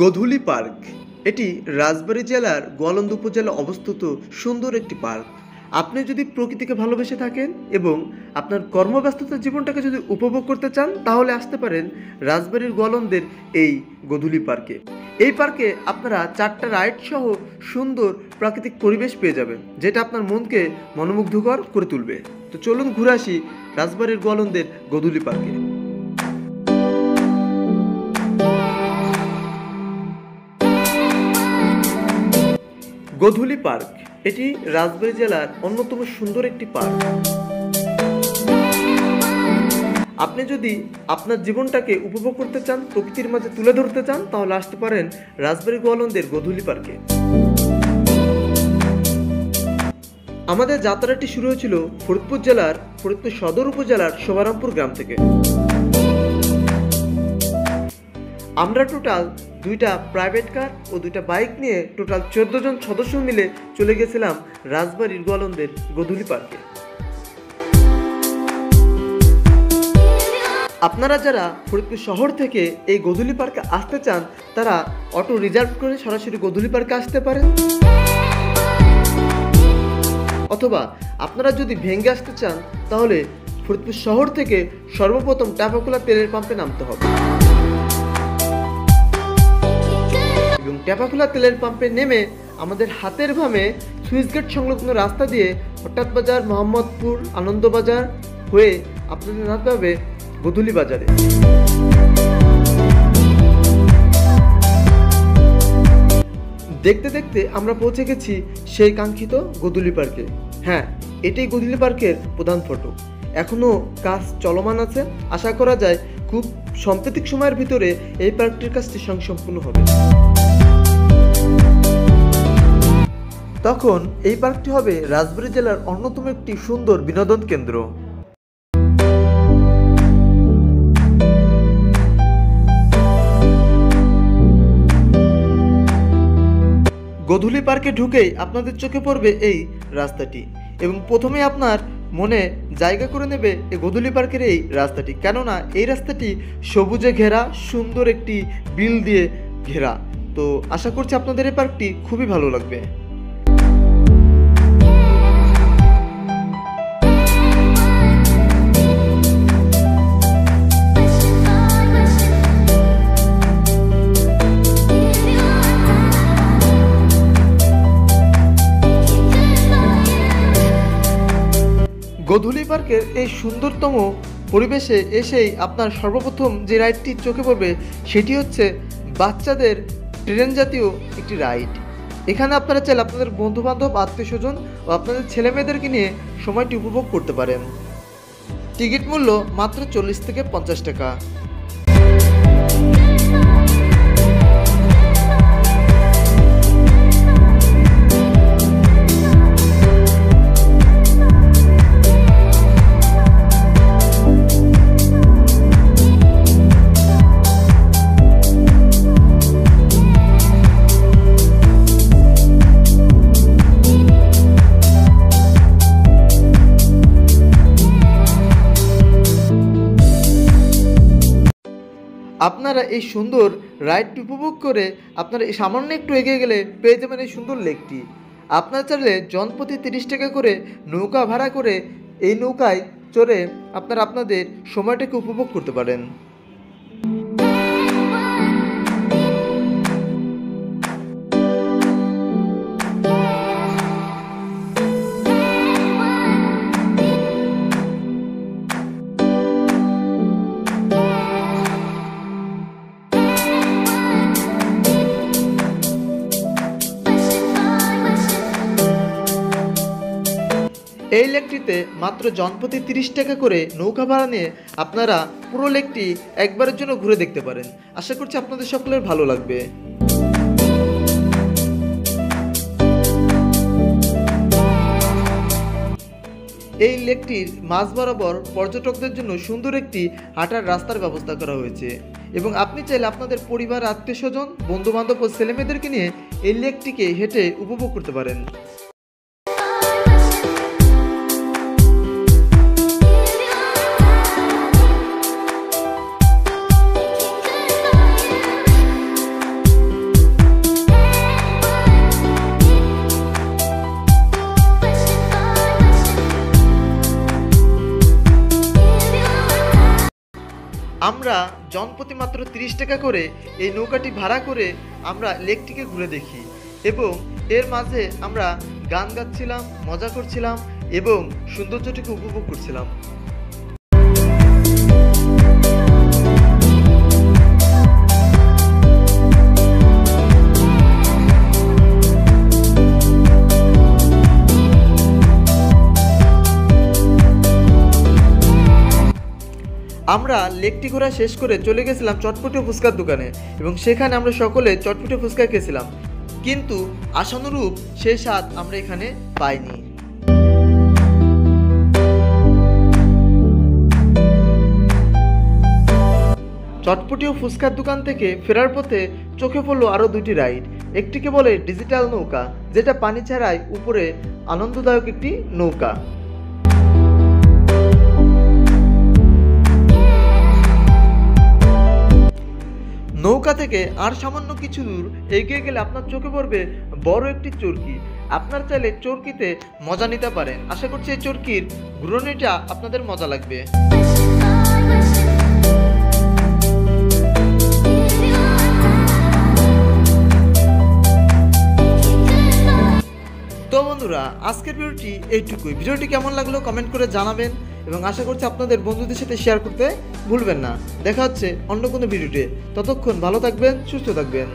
গোধূলি park এটি রাজবাড়ী জেলার গোয়ালন্দ উপজেলায় অবস্থিত সুন্দর একটি পার্ক। আপনি যদি প্রকৃতিকে ভালোবেসে থাকেন এবং আপনার কর্মব্যস্ততার জীবনটাকে যদি উপভোগ করতে চান তাহলে আসতে পারেন রাজবাড়ীর গোয়ালন্দের এই গোধূলি পার্কে। এই পার্কে আপনারা 4টা রাইড সহ সুন্দর প্রাকৃতিক পরিবেশ পেয়ে যাবেন, যেটা আপনার মনকে মনোমুগ্ধকর করে তুলবে। তো চলুন ঘুরে আসি রাজবাড়ীর গোয়ালন্দের গোধূলি পার্কে। গোধূলি পার্ক এটি রাজবাড়ী জেলার অন্যতম সুন্দর একটি পার্ক। আপনি যদি আপনার জীবনটাকে উপভোগ করতে চান, প্রকৃতির মাঝে তুলে ধরতে চান, তাহলে আসতে পারেন রাজবাড়ী গোয়ালন্দের গোধূলি পার্কে। আমাদের যাত্রাটি শুরু হয়েছিল ফরিদপুর জেলার ফরিদপুর সদর উপজেলার শোভারামপুর গ্রাম থেকে। আমরা টোটাল 2টা প্রাইভেট কার ও 2টা বাইক নিয়ে টোটাল 14 জন সদস্য মিলে চলে গেছিলাম রাজবাড়ীর গোয়ালন্দের গোধূলি পার্কে। আপনারা যারা ফরিদপুর শহর থেকে এই গোধূলি পার্কে আসতে চান তারা অটো রিজার্ভ করে সরাসরি গোধূলি পার্কে আসতে পারেন, অথবা আপনারা যদি ভেঙে আসতে চান তাহলে ফরিদপুর শহর থেকে সর্বপ্রথম ট্যাপাখোলা তেলের পাম্পে নামতে হবে এবং ট্যাপাখোলা তেলের পাম্পে নেমে আমাদের হাতের বামে সুইচ গেট সংলগ্ন রাস্তা দিয়ে হঠাৎ বাজার, মোহাম্মদপুর, আনন্দবাজার হয়ে আপনাদের নামতে হবে গোধূলি বাজারে। দেখতে দেখতে আমরা পৌঁছে গেছি সেই কাঙ্ক্ষিত গোধূলি পার্কে। হ্যাঁ, এটাই গোধূলি পার্কের প্রধান ফটক। এখনও কাজ চলমান আছে। আশা করা যায় খুব সাম্প্রতিক সময়ের ভিতরে এই পার্কটির কাজটি সম্পূর্ণ হবে। তখন এই পার্কটি হবে রাজবাড়ী জেলার অন্যতম একটি সুন্দর বিনোদন কেন্দ্র। গোধূলি পার্কে ঢুকেই আপনাদের চোখে পড়বে এই রাস্তাটি এবং প্রথমে আপনার মনে জায়গা করে নেবে এই গোধূলি পার্কের এই রাস্তাটি, কেননা এই রাস্তাটি সবুজে ঘেরা, সুন্দর একটি বিল দিয়ে ঘেরা। তো আশা করছি আপনাদের এই পার্কটি খুবই ভালো লাগবে। গোধূলি পার্কের এই সুন্দরতম পরিবেশে এসেই আপনার সর্বপ্রথম যে রাইডটি চোখে পড়বে সেটি হচ্ছে বাচ্চাদের ট্রেন জাতীয় একটি রাইড। এখানে আপনারা চাইলে আপনাদের বন্ধুবান্ধব, আত্মীয় স্বজন ও আপনাদের ছেলেমেয়েদেরকে নিয়ে সময়টি উপভোগ করতে পারেন। টিকিট মূল্য মাত্র 40 থেকে 50 টাকা। আপনারা এই সুন্দর রাইডটি উপভোগ করে আপনারা সামান্য একটু এগিয়ে গেলে পেয়ে যাবেন এই সুন্দর লেকটি। আপনারা চাইলে জনপ্রতি 30 টাকা করে নৌকা ভাড়া করে এই নৌকায় চড়ে আপনারা আপনাদের সময়টাকে উপভোগ করতে পারেন। এই লেকটিতে মাত্র জনপ্রতি 30 টাকা করে নৌকা ভাড়া নিয়ে আপনারা পুরো লেকটি একবারের জন্য ঘুরে দেখতে পারেন। আশা করছি আপনাদের সকলের ভালো লাগবে। এই লেকটির মাঝ বরাবর পর্যটকদের জন্য সুন্দর একটি হাঁটার রাস্তার ব্যবস্থা করা হয়েছে এবং আপনি চাইলে আপনাদের পরিবার, আত্মীয় স্বজন, বন্ধু বান্ধব ও ছেলেমেয়েদেরকে নিয়ে এই লেকটিকে হেঁটে উপভোগ করতে পারেন। আমরা জনপ্রতি মাত্র 30 টাকা করে এই নৌকাটি ভাড়া করে আমরা লেকটিকে ঘুরে দেখি এবং এর মাঝে আমরা গান গাচ্ছিলাম, মজা করছিলাম এবং সৌন্দর্যটিকে উপভোগ করছিলাম। আমরা লেকটি ঘোরা শেষ করে চলে গেছিলাম চটপটি ফুচকার দোকানে এবং সেখানে আমরা সকলে চটপটি ফুচকা খেয়েছিলাম, কিন্তু আশানুরূপ সেই স্বাদ আমরা এখানে পাইনি। চটপটি ও ফুচকার দোকান থেকে ফেরার পথে চোখে পড়লো আরও দুটি রাইড। একটিকে বলে ডিজিটাল নৌকা, যেটা পানি ছাড়াই উপরে আনন্দদায়ক একটি নৌকা। নৌকা থেকে আর সামান্য কিছু দূর এগিয়ে গেলে আপনার চোখে পড়বে বড় একটি চরকি। আপনার চাইলে চরকিতে মজা নিতে পারেন। আশা করছি এই চরকির ঘুরনিটা আপনাদের মজা লাগবে। তো বন্ধুরা, আজকের ভিডিওটি এইটুকুই। ভিডিওটি কেমন লাগলো কমেন্ট করে জানাবেন এবং আশা করছি আপনাদের বন্ধুদের সাথে শেয়ার করতে ভুলবেন না। দেখা হচ্ছে অন্য কোনো ভিডিওতে। ততক্ষণ ভালো থাকবেন, সুস্থ থাকবেন।